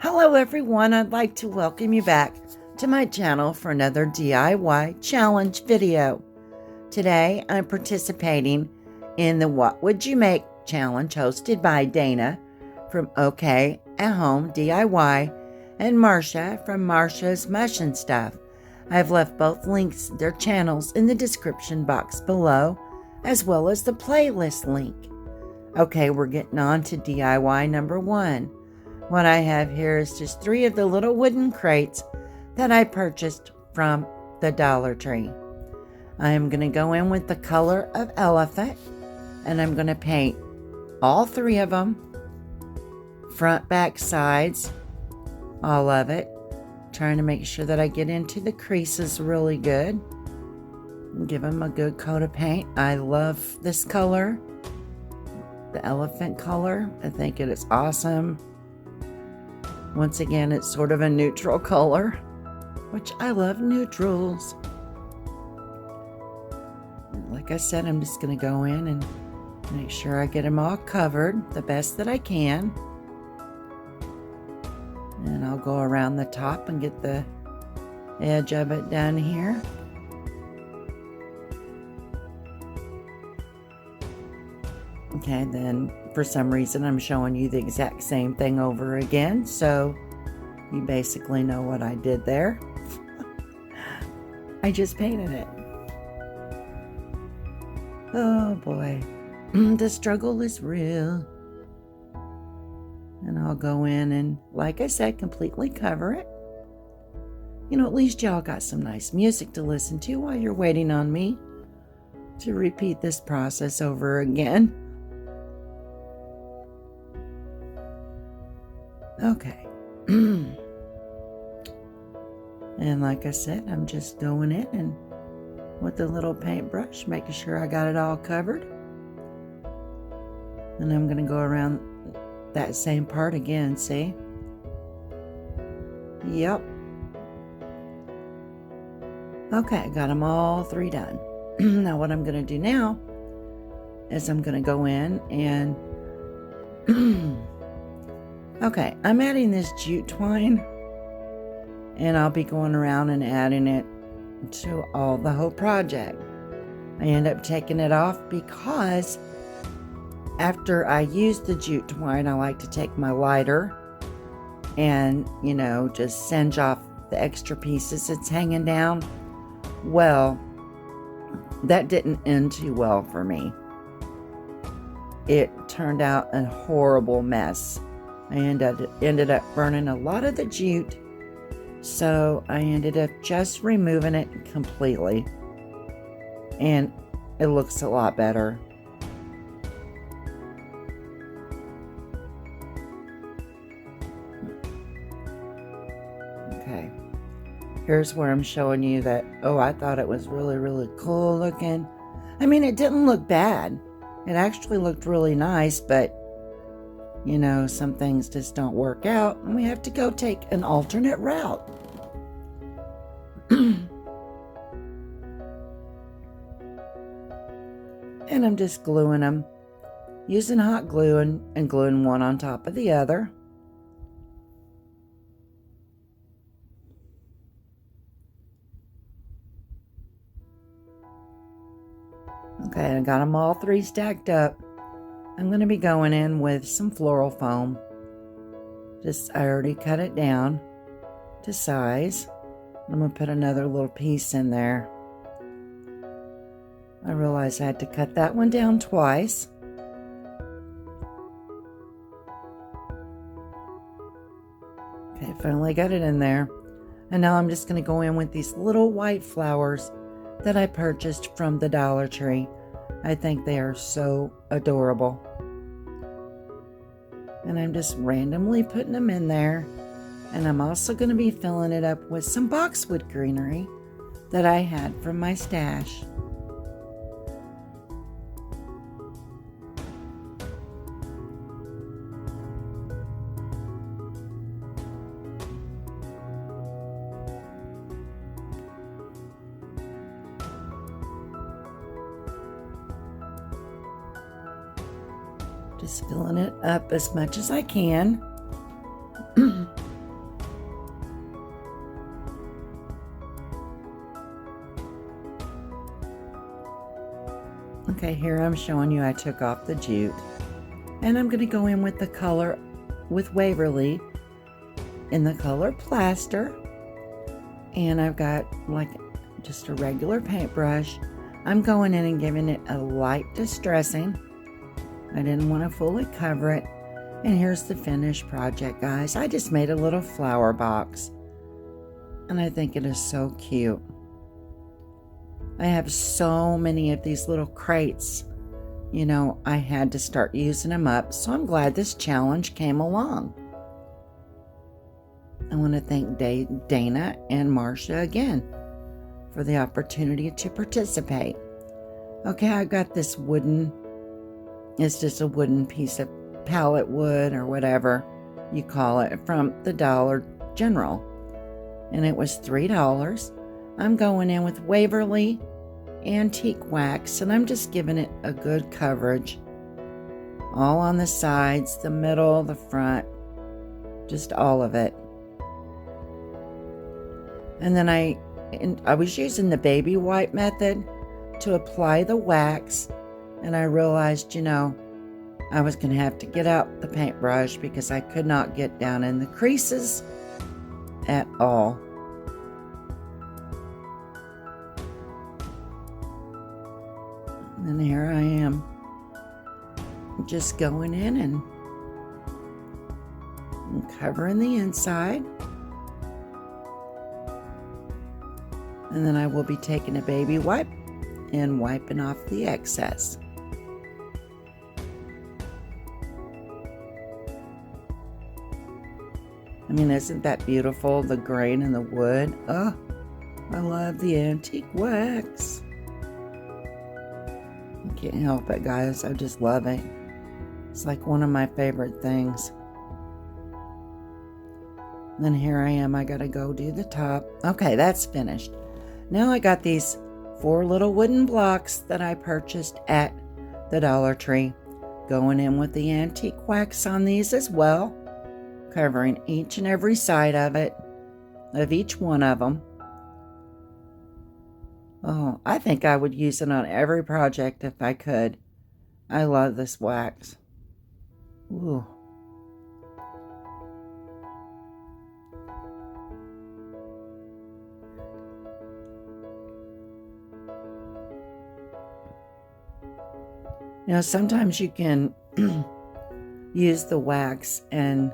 Hello everyone, I'd like to welcome you back to my channel for another DIY challenge video. Today I'm participating in the What Would You Make challenge hosted by Dana from OK at Home DIY and Marsha from Marsha's Mush and Stuff. I've left both links, their channels, in the description box below, as well as the playlist link. Okay, we're getting on to DIY number 1. What I have here is just 3 of the little wooden crates that I purchased from the Dollar Tree. I am going to go in with the color of elephant, and I'm going to paint all 3 of them, front, back, sides, all of it, trying to make sure that I get into the creases really good. Give them a good coat of paint. I love this color, the elephant color. I think it is awesome. Once again, it's sort of a neutral color, which I love neutrals. Like I said, I'm just going to go in and make sure I get them all covered the best that I can. And I'll go around the top and get the edge of it done here. Okay, then for some reason I'm showing you the exact same thing over again, so you basically know what I did there. I just painted it. Oh boy, the struggle is real. And I'll go in and, like I said, completely cover it. You know, at least y'all got some nice music to listen to while you're waiting on me to repeat this process over again. Okay. And like I said, I'm just going in and with the little paintbrush, making sure I got it all covered. And I'm going to go around that same part again, see? Yep. Okay, got them all 3 done. Now what I'm going to do now is I'm going to go in and okay, I'm adding this jute twine, and I'll be going around and adding it to the whole project. I end up taking it off because after I use the jute twine, I like to take my lighter and, you know, just singe off the extra pieces that's hanging down. Well, that didn't end too well for me. It turned out a horrible mess. I ended up burning a lot of the jute, so I ended up just removing it completely, and it looks a lot better. Okay, here's where I'm showing you that, oh, I thought it was really cool looking. I mean, it didn't look bad. It actually looked really nice, but you know, some things just don't work out, and we have to go take an alternate route. And I'm just gluing them, using hot glue and gluing one on top of the other. Okay, I got them all 3 stacked up. I'm going to be going in with some floral foam. I already cut it down to size. I'm going to put another little piece in there. I realized I had to cut that one down twice. Okay, finally got it in there. And now I'm just going to go in with these little white flowers that I purchased from the Dollar Tree. I think they are so adorable. And I'm just randomly putting them in there. And I'm also going to be filling it up with some boxwood greenery that I had from my stash. Just filling it up as much as I can. Okay, here I'm showing you I took off the jute. And I'm going to go in with the color with Waverly in the color Plaster. And I've got like just a regular paintbrush. I'm going in and giving it a light distressing. I didn't want to fully cover it. And here's the finished project, guys. I just made a little flower box. And I think it is so cute. I have so many of these little crates. You know, I had to start using them up, so I'm glad this challenge came along. I want to thank Dana and Marsha again for the opportunity to participate. Okay, I got this wooden, it's just a wooden piece of pallet wood or whatever you call it from the Dollar General. And it was $3. I'm going in with Waverly Antique Wax, and I'm just giving it a good coverage. All on the sides, the middle, the front, just all of it. And then I was using the baby wipe method to apply the wax, and I realized, you know, I was going to have to get out the paintbrush because I could not get down in the creases at all. And here I am, just going in and covering the inside. And then I will be taking a baby wipe and wiping off the excess. I mean, isn't that beautiful? The grain and the wood. Oh, I love the antique wax. I can't help it, guys. I just love it. It's like one of my favorite things. Then here I am. I gotta go do the top. Okay, that's finished. Now I got these 4 little wooden blocks that I purchased at the Dollar Tree. Going in with the antique wax on these as well. Covering each and every side of it, of each one of them. Oh, I think I would use it on every project if I could. I love this wax. Ooh. You know, sometimes you can use the wax and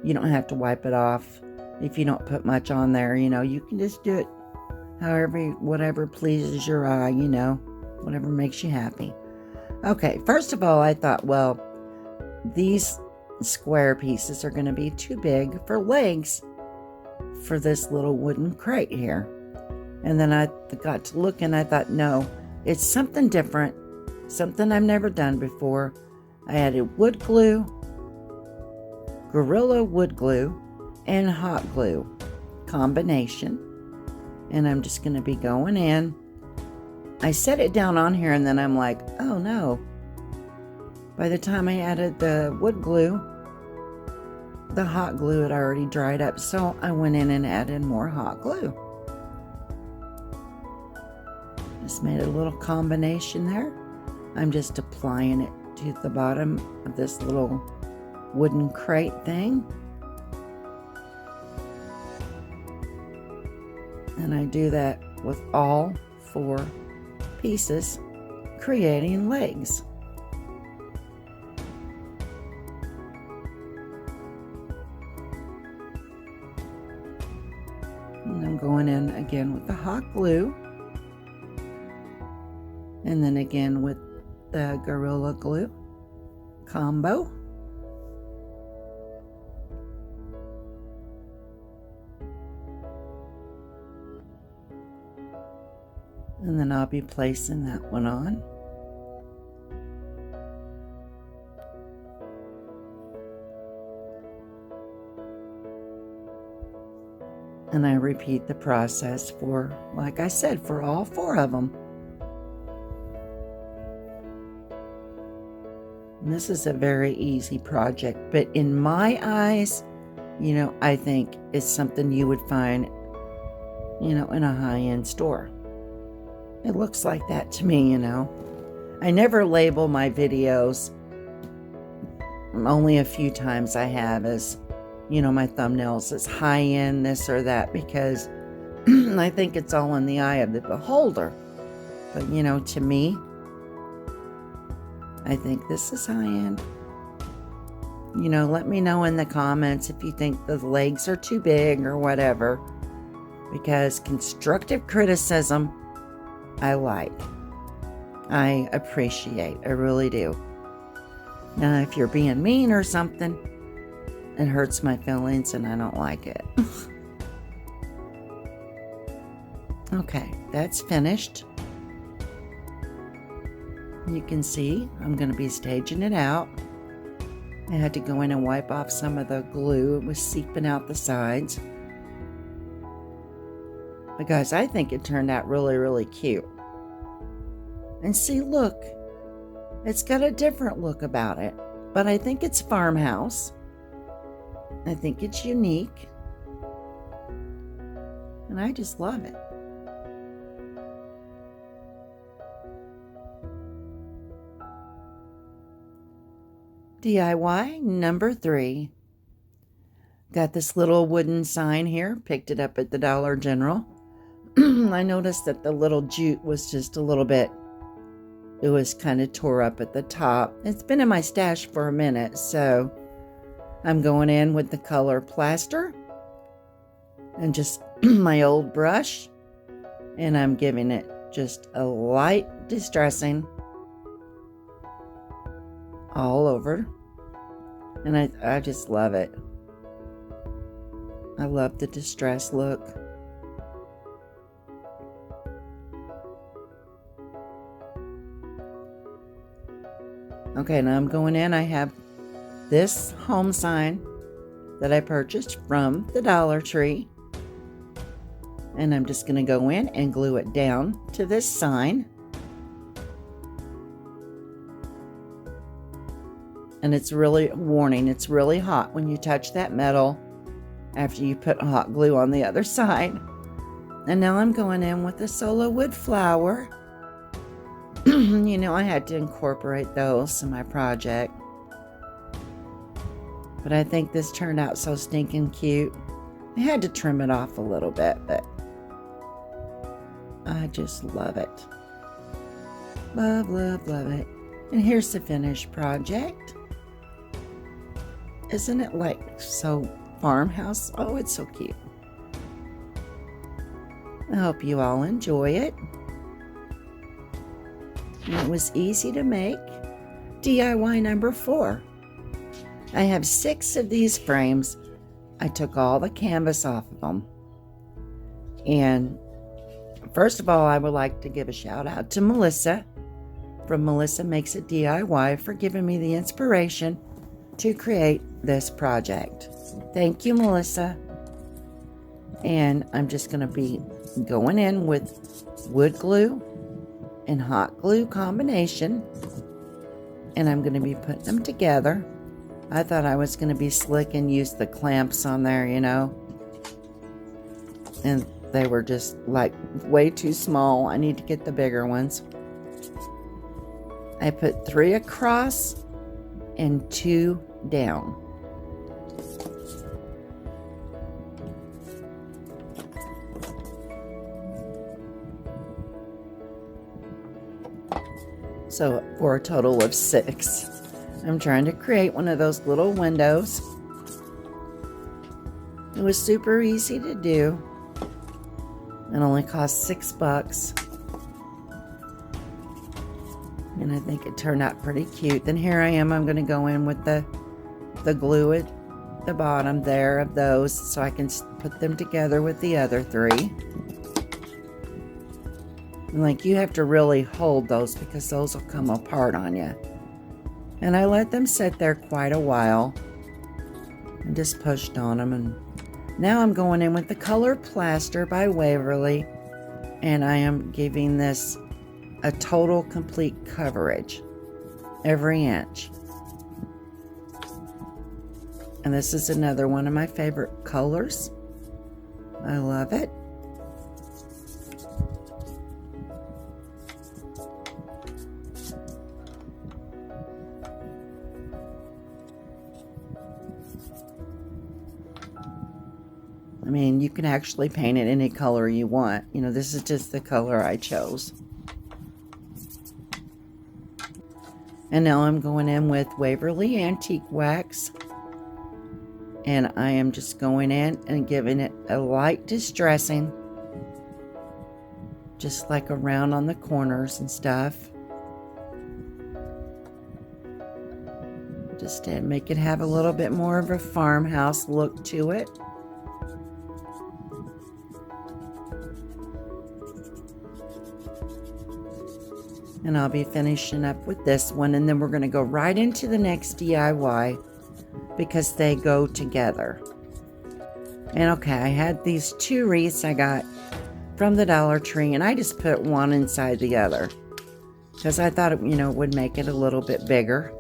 you don't have to wipe it off if you don't put much on there. You know, you can just do it however, whatever pleases your eye, you know, whatever makes you happy. Okay, first of all, I thought, well, these square pieces are going to be too big for legs for this little wooden crate here. And then I got to look and I thought, no, it's something different, something I've never done before. I added wood glue, Gorilla wood glue, and hot glue combination. And I'm just going to be going in. I set it down on here and then I'm like, oh no. By the time I added the wood glue, the hot glue had already dried up. So I went in and added more hot glue. Just made a little combination there. I'm just applying it to the bottom of this little wooden crate thing. And I do that with all 4 pieces, creating legs. And I'm going in again with the hot glue. And then again with the Gorilla Glue combo. And then I'll be placing that one on. And I repeat the process for, like I said, for all 4 of them. And this is a very easy project, but in my eyes, you know, I think it's something you would find, you know, in a high-end store. It looks like that to me, you know. I never label my videos. Only a few times I have as, my thumbnails as high end, this or that, because I think it's all in the eye of the beholder. But, to me, I think this is high end. Let me know in the comments if you think the legs are too big or whatever, because constructive criticism I like. I appreciate. I really do. Now, if you're being mean or something, it hurts my feelings and I don't like it. Okay, that's finished. You can see I'm going to be staging it out. I had to go in and wipe off some of the glue. It was seeping out the sides. But guys, I think it turned out really, really cute. And see, look, it's got a different look about it. But I think it's Farmhouse. I think it's unique. And I just love it. DIY number 3. Got this little wooden sign here. Picked it up at the Dollar General. I noticed that the little jute was just a little bit, it was kind of tore up at the top. It's been in my stash for a minute, so I'm going in with the color plaster and just my old brush, and I'm giving it just a light distressing all over, and I just love it. I love the distress look. Okay, now I'm going in. I have this home sign that I purchased from the Dollar Tree, and I'm just going to go in and glue it down to this sign. And it's really warning, it's really hot when you touch that metal after you put hot glue on the other side. And now I'm going in with the solo wood flower. I had to incorporate those in my project. But I think this turned out so stinking cute. I had to trim it off a little bit, but I just love it. Love, love, love it. And here's the finished project. Isn't it like so Farmhouse? Oh, it's so cute. I hope you all enjoy it. It was easy to make. DIY number 4. I have 6 of these frames. I took all the canvas off of them. And first of all, I would like to give a shout out to Melissa from Melissa Makes It DIY for giving me the inspiration to create this project. Thank you, Melissa. And I'm just going to be going in with wood glue and hot glue combination, and I'm going to be putting them together. I thought I was going to be slick and use the clamps on there, and they were just like way too small. I need to get the bigger ones. I put 3 across and 2 down. So for a total of 6. I'm trying to create one of those little windows. It was super easy to do. It only cost $6. And I think it turned out pretty cute. Then here I am. I'm going to go in with the glue at the bottom there of those so I can put them together with the other 3. And you have to really hold those because those will come apart on you. And I let them sit there quite a while and just pushed on them. And now I'm going in with the color plaster by Waverly, and I am giving this a total complete coverage every inch. And this is another one of my favorite colors. I love it. I mean, you can actually paint it any color you want. You know, this is just the color I chose. And now I'm going in with Waverly Antique Wax. And I am just going in and giving it a light distressing. Just like around on the corners and stuff. Just to make it have a little bit more of a farmhouse look to it. And I'll be finishing up with this one, and then we're going to go right into the next DIY because they go together. And okay, I had these 2 wreaths I got from the Dollar Tree, and I just put one inside the other because I thought it, would make it a little bit bigger.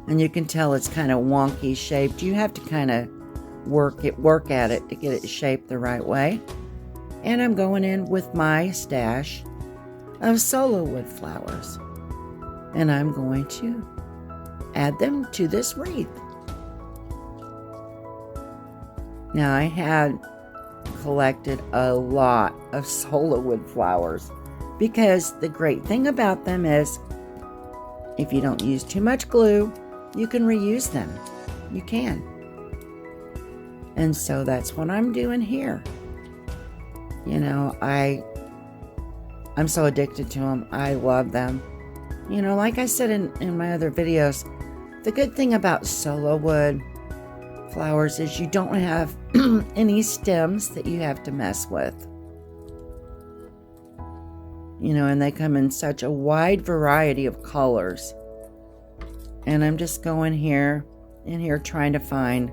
And you can tell it's kind of wonky shaped. You have to kind of work at it to get it shaped the right way. And I'm going in with my stash of solo wood flowers, and I'm going to add them to this wreath. Now, I had collected a lot of solo wood flowers because the great thing about them is if you don't use too much glue, you can reuse them. You can. And so that's what I'm doing here. I'm so addicted to them. I love them. Like I said in my other videos, the good thing about solo wood flowers is you don't have any stems that you have to mess with. And they come in such a wide variety of colors. And I'm just going in here trying to find,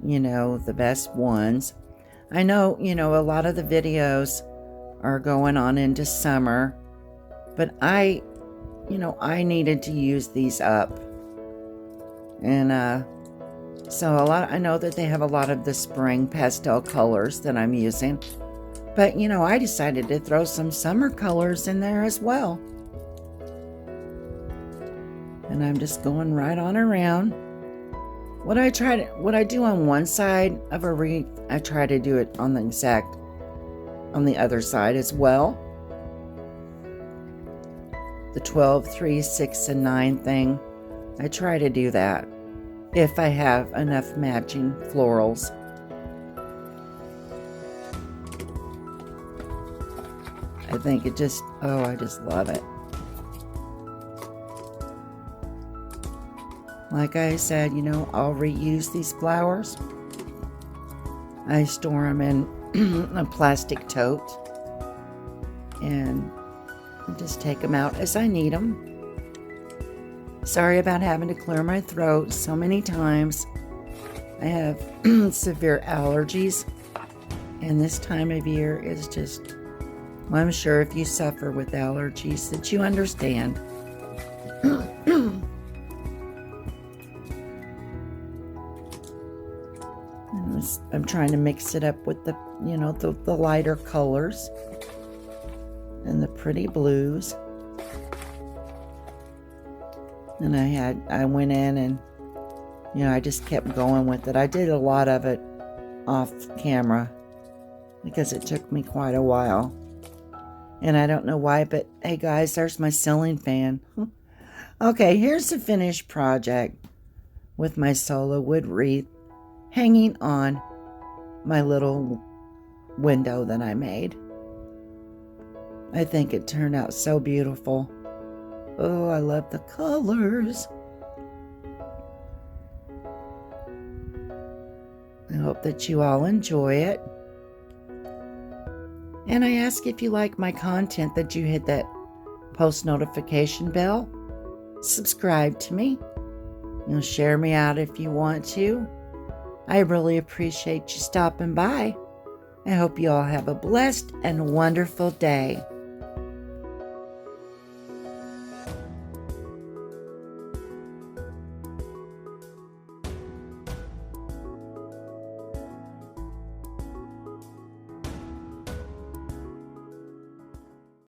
the best ones. I know, a lot of the videos are going on into summer, but I needed to use these up. And so I know that they have a lot of the spring pastel colors that I'm using, but I decided to throw some summer colors in there as well. And I'm just going right on around. What I do on one side of a wreath, I try to do it on the other side as well. The 12, 3, 6, and 9 thing, I try to do that if I have enough matching florals. I think I just love it. Like I said, I'll reuse these flowers. I store them in a plastic tote and just take them out as I need them. Sorry about having to clear my throat so many times. I have severe allergies, and this time of year is just, well, I'm sure if you suffer with allergies that you understand. I'm trying to mix it up with the lighter colors and the pretty blues. And I went in and, I just kept going with it. I did a lot of it off camera because it took me quite a while. And I don't know why, but hey guys, there's my ceiling fan. Okay, here's the finished project with my solo wood wreath hanging on my little window that I made. I think it turned out so beautiful. Oh, I love the colors. I hope that you all enjoy it. And I ask if you like my content that you hit that post notification bell. Subscribe to me. You'll share me out if you want to. I really appreciate you stopping by. I hope you all have a blessed and wonderful day.